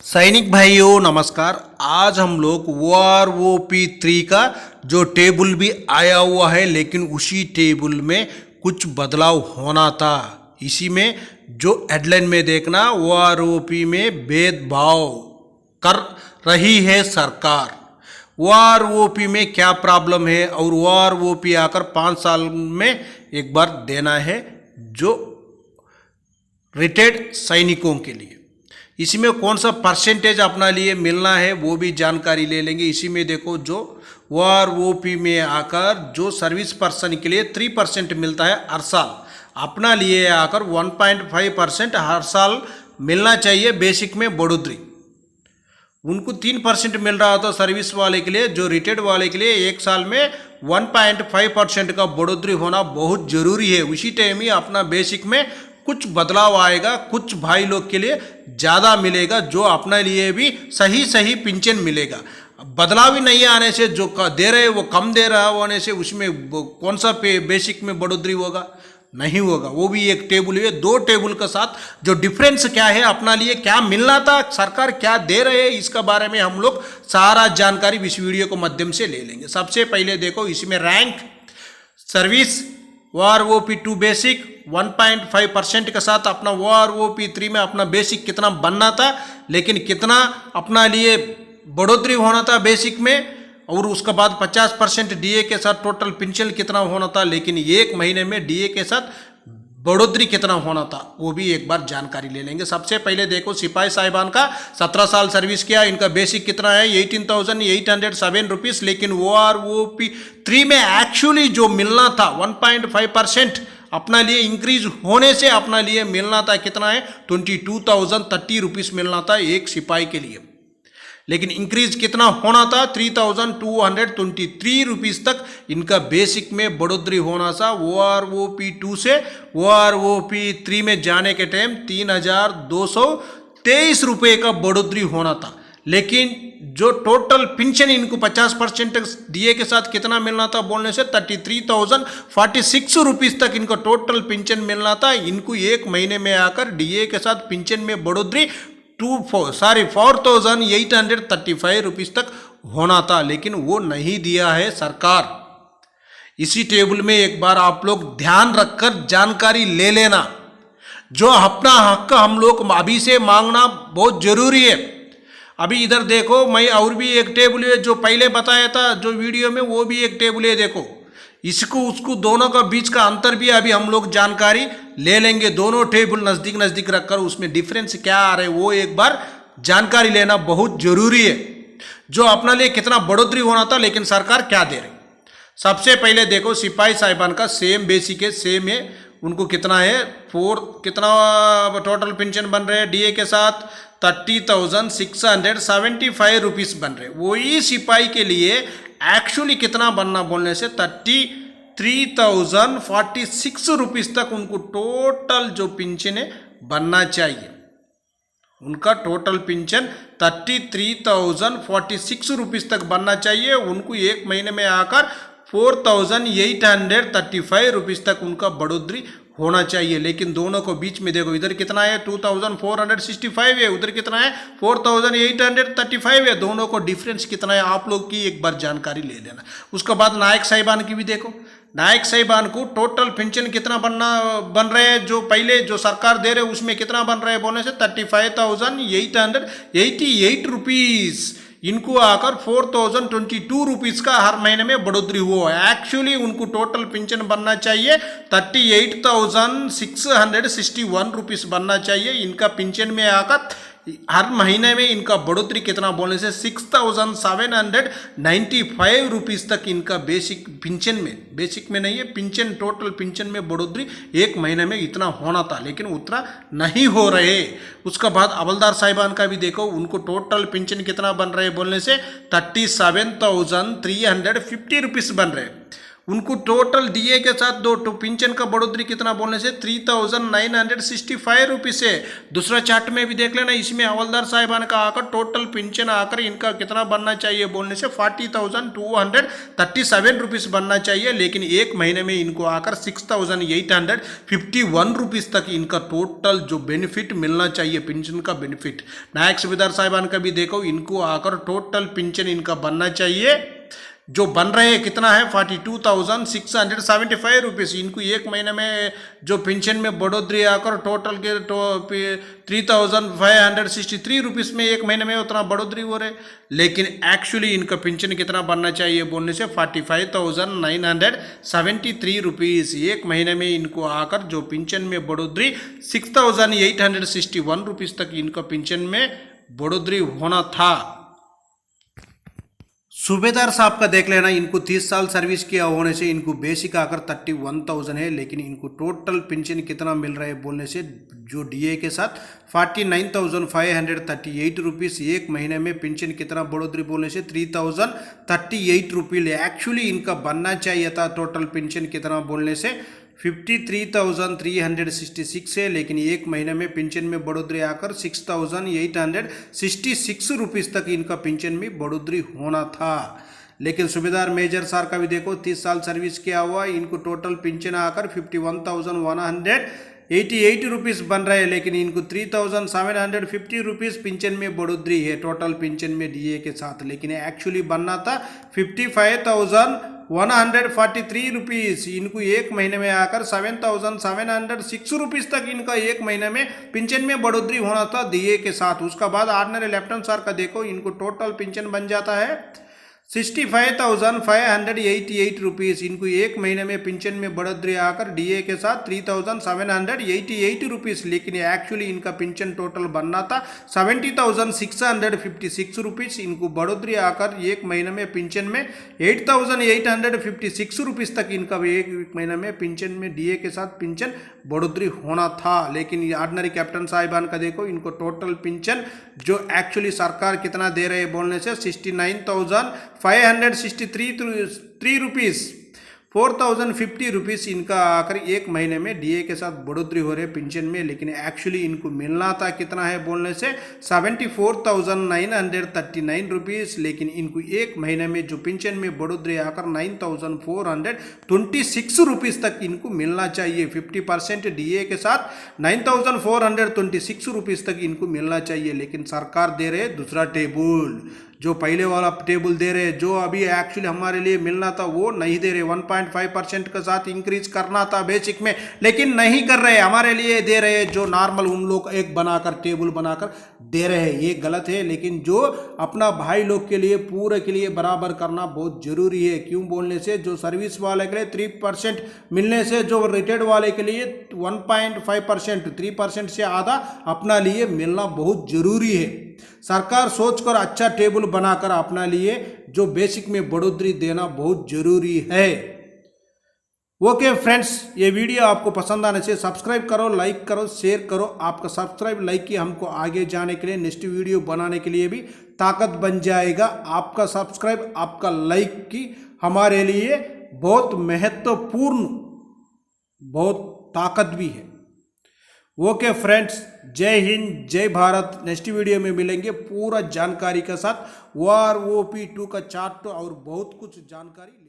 सैनिक भाइयों नमस्कार। आज हम लोग OROP3 का जो टेबल भी आया हुआ है, लेकिन उसी टेबल में कुछ बदलाव होना था। इसी में जो हेडलाइन में देखना, OROP में भेदभाव कर रही है सरकार। OROP में क्या प्रॉब्लम है और OROP आकर 5 साल में एक बार देना है जो रिटायर्ड सैनिकों के लिए। इसी में कौन सा परसेंटेज अपना लिए मिलना है वो भी जानकारी ले लेंगे। इसी में देखो, जो OROP में आकर जो सर्विस पर्सन के लिए 3% मिलता है हर साल, अपना लिए आकर 1.5% हर साल मिलना चाहिए। बेसिक में बढ़ोतरी उनको 3% मिल रहा था सर्विस वाले के लिए, जो रिटायर्ड वाले के लिए एक साल में 1.5% का बढ़ोतरी होना बहुत जरूरी है। उसी टाइम ही अपना बेसिक में कुछ बदलाव आएगा, कुछ भाई लोग के लिए ज़्यादा मिलेगा, जो अपने लिए भी सही पेंशन मिलेगा। बदलाव ही नहीं आने से जो दे रहे वो कम दे रहा होने से उसमें कौन सा बेसिक में बढ़ोतरी होगा? नहीं होगा। वो भी एक टेबल है, 2 टेबल के साथ जो डिफरेंस क्या है, अपना लिए क्या मिलना था, सरकार क्या दे रहे हैं, इसका बारे में हम लोग सारा जानकारी इस वीडियो के माध्यम से ले लेंगे। सबसे पहले देखो, इसमें रैंक सर्विस OROP2 बेसिक 1.5% के साथ अपना OROP3 में अपना बेसिक कितना बनना था, लेकिन कितना अपना लिए बढ़ोतरी होना था बेसिक में, और उसके बाद 50% DA के साथ टोटल पेंशन कितना होना था, लेकिन एक महीने में DA के साथ बढ़ोतरी कितना होना था, वो भी एक बार जानकारी ले लेंगे। सबसे पहले देखो, सिपाही साहिबान का 17 साल सर्विस किया, इनका बेसिक कितना है 18,807 रुपीज़, लेकिन OROP3 में एक्चुअली जो मिलना था 1.5% अपना लिए इंक्रीज होने से अपना लिए मिलना था कितना है 22,030 रुपीज़ मिलना था एक सिपाही के लिए, लेकिन इंक्रीज कितना होना था 3,223 रुपीज़ तक इनका बेसिक में बढ़ोतरी होना था। OROP2 से OROP3 में जाने के टाइम 3,223 रुपये का बढ़ोतरी होना था, लेकिन जो टोटल पेंशन इनको 50% DA के साथ कितना मिलना था बोलने से 33,046 रुपीज़ तक इनको टोटल पेंशन मिलना था। इनको एक महीने में आकर DA के साथ पेंशन में बढ़ोतरी 4,835 रुपीज़ तक होना था, लेकिन वो नहीं दिया है सरकार। इसी टेबल में एक बार आप लोग ध्यान रखकर जानकारी ले लेना, जो अपना हक हम लोग अभी से मांगना बहुत जरूरी है। अभी इधर देखो, मैं और भी एक टेबल है जो पहले बताया था जो वीडियो में, वो भी एक टेबल है। देखो, इसको उसको दोनों का बीच का अंतर भी अभी हम लोग जानकारी ले लेंगे। दोनों टेबल नज़दीक रखकर उसमें डिफरेंस क्या आ रहा है वो एक बार जानकारी लेना बहुत जरूरी है, जो अपना लिए कितना बढ़ोतरी होना था लेकिन सरकार क्या दे रही। सबसे पहले देखो, सिपाही साहिबान का सेम बेसिक है, सेम है। उनको कितना है कितना टोटल पेंशन बन रहे हैं DA के साथ 30,675 रुपीज़ बन रहे। वही सिपाही के लिए एक्चुअली कितना बनना बोलने से 33,046 रुपीज़ तक उनको टोटल जो पेंशन है बनना चाहिए। उनका टोटल पेंशन 33,046 रुपीज़ तक बनना चाहिए। उनको एक महीने में आकर 4,835 रुपीज़ तक उनका बढ़ोतरी होना चाहिए, लेकिन दोनों को बीच में देखो, इधर कितना है 2,465 है, उधर कितना है 4,835 है। दोनों को डिफरेंस कितना है आप लोग की एक बार जानकारी ले लेना। उसके बाद नायक साहिबान की भी देखो, नायक साहिबान को टोटल पेंशन कितना बन रहे हैं, जो पहले जो सरकार दे रहे हैं उसमें कितना बन रहे हैं बोलने से 35,888 रुपीज़। इनको आकर 4,022 रुपीज़ का हर महीने में बढ़ोतरी हुआ है। एक्चुअली उनको टोटल पेंशन बनना चाहिए 38,661 रुपीज़ बनना चाहिए। इनका पेंशन में आकर हर महीने में इनका बढ़ोतरी कितना बोलने से 6,795 रुपीज़ तक इनका बेसिक पेंशन में, बेसिक में नहीं है पेंशन, टोटल पेंशन में बढ़ोतरी एक महीने में इतना होना था, लेकिन उतना नहीं हो रहे। उसका बाद हवलदार साहिबान का भी देखो, उनको टोटल पेंशन कितना बन रहे बोलने से 37,350 रुपीज़ बन रहे। उनको टोटल डीए के साथ दो पेंशन का बढ़ोतरी कितना बोलने से 3,965 रुपीज़ है। दूसरा चार्ट में भी देख लेना, इसमें हवलदार साहिबान का आकर टोटल पेंशन आकर इनका कितना बनना चाहिए बोलने से 40,237 रुपीज़ बनना चाहिए, लेकिन एक महीने में इनको आकर 6,851 रुपीज़ तक इनका टोटल जो बेनिफिट मिलना चाहिए पेंशन का बेनिफिट। नायक सूबेदार साहिबान का भी देखो, इनको आकर टोटल पेंशन इनका बनना चाहिए जो बन रहे हैं कितना है 42,675 रुपीज़। इनको एक महीने में जो पेंशन में बढ़ोतरी आकर टोटल के 3,563 रुपीज़ में एक महीने में उतना बढ़ोतरी हो रहे, लेकिन एक्चुअली इनका पेंशन कितना बनना चाहिए बोलने से 45,973 रुपीज़। एक महीने में इनको आकर जो पेंशन में बढ़ोतरी 6,861 रुपीज़ तक इनका पेंशन में बढ़ोतरी होना था। सूबेदार साहब का देख लेना, इनको 30 साल सर्विस किया होने से इनको बेसिक आकर 31,000 है, लेकिन इनको टोटल पेंशन कितना मिल रहा है बोलने से जो डीए के साथ 49,538 रुपीज़। एक महीने में पेंशन कितना बढ़ोतरी बोलने से 3,038 रुपीज़ एक्चुअली इनका बनना चाहिए था। टोटल पेंशन कितना बोलने से 53,366 है, लेकिन एक महीने में पेंशन में बढ़ोतरी आकर 6,866 रुपीज़ तक इनका पेंशन में बढ़ोतरी होना था। लेकिन सूबेदार मेजर सर का भी देखो 30 साल सर्विस किया हुआ, इनको टोटल पेंशन आकर 51,188 रुपीज़ बन रहे हैं, लेकिन इनको 3,750 रुपीज़ पेंशन में बढ़ोतरी है टोटल पेंशन में डीए के साथ, लेकिन एक्चुअली बनना था 55,143 रुपीज़। इनको एक महीने में आकर 7,706 रुपीज़ तक इनका एक महीने में पेंशन में बढ़ोतरी होना था डीए के साथ। उसका बाद ऑर्डिनरी लेफ्टिनेंट सर का देखो, इनको टोटल पेंशन बन जाता है 65,588 रुपीज़। इनको एक महीने में पेंशन में बढ़ोतरी आकर डीए के साथ 3,788 रुपीज़, लेकिन एक्चुअली इनका पेंशन टोटल बनना था 70,656 रुपीज़। इनको बढ़ोतरी आकर एक महीने में पेंशन में 8,856 रुपीज़ तक इनका एक महीने में पेंशन में डीए के साथ पेंशन बढ़ोतरी होना था। लेकिन ऑर्डिनरी कैप्टन साहिबान का देखो, इनको टोटल पेंशन जो एक्चुअली सरकार कितना दे रहे हैं बोलने से 69,563 रुपीज़, 4,050 रुपीज़ इनका आकर एक महीने में डीए के साथ बढ़ोतरी हो रही है पेंशन में, लेकिन एक्चुअली इनको मिलना था कितना है बोलने से 74,939 रुपीज़, लेकिन इनको एक महीने में जो पेंशन में बढ़ोतरी आकर 9,426 रुपीज़ तक इनको मिलना चाहिए। 50% डीए के साथ 9,426 रुपीज़ तक इनको मिलना चाहिए, लेकिन सरकार दे रहे दूसरा टेबल, जो पहले वाला टेबल दे रहे, जो अभी एक्चुअली हमारे लिए मिलना था वो नहीं दे रहे। 1.5% के साथ इंक्रीज करना था बेसिक में, लेकिन नहीं कर रहे, हमारे लिए दे रहे जो नॉर्मल उन लोग एक बनाकर टेबल बनाकर दे रहे हैं, ये गलत है। लेकिन जो अपना भाई लोग के लिए पूरे के लिए बराबर करना बहुत जरूरी है। क्यों बोलने से जो सर्विस वाले के लिए 3% मिलने से जो रिटायर्ड वाले के लिए 1.5% 3% से आधा अपना लिए मिलना बहुत जरूरी है। सरकार सोचकर अच्छा टेबल बनाकर अपना लिए जो बेसिक में बढ़ोतरी देना बहुत जरूरी है। ओके फ्रेंड्स, ये वीडियो आपको पसंद आने से सब्सक्राइब करो, लाइक करो, शेयर करो। आपका सब्सक्राइब लाइक की हमको आगे जाने के लिए नेक्स्ट वीडियो बनाने के लिए भी ताकत बन जाएगा। आपका सब्सक्राइब आपका लाइक की हमारे लिए बहुत महत्वपूर्ण, बहुत ताकत भी है। ओके फ्रेंड्स, जय हिंद, जय भारत। नेक्स्ट वीडियो में मिलेंगे पूरा जानकारी के साथ, OROP 2 का चार्ट और बहुत कुछ जानकारी।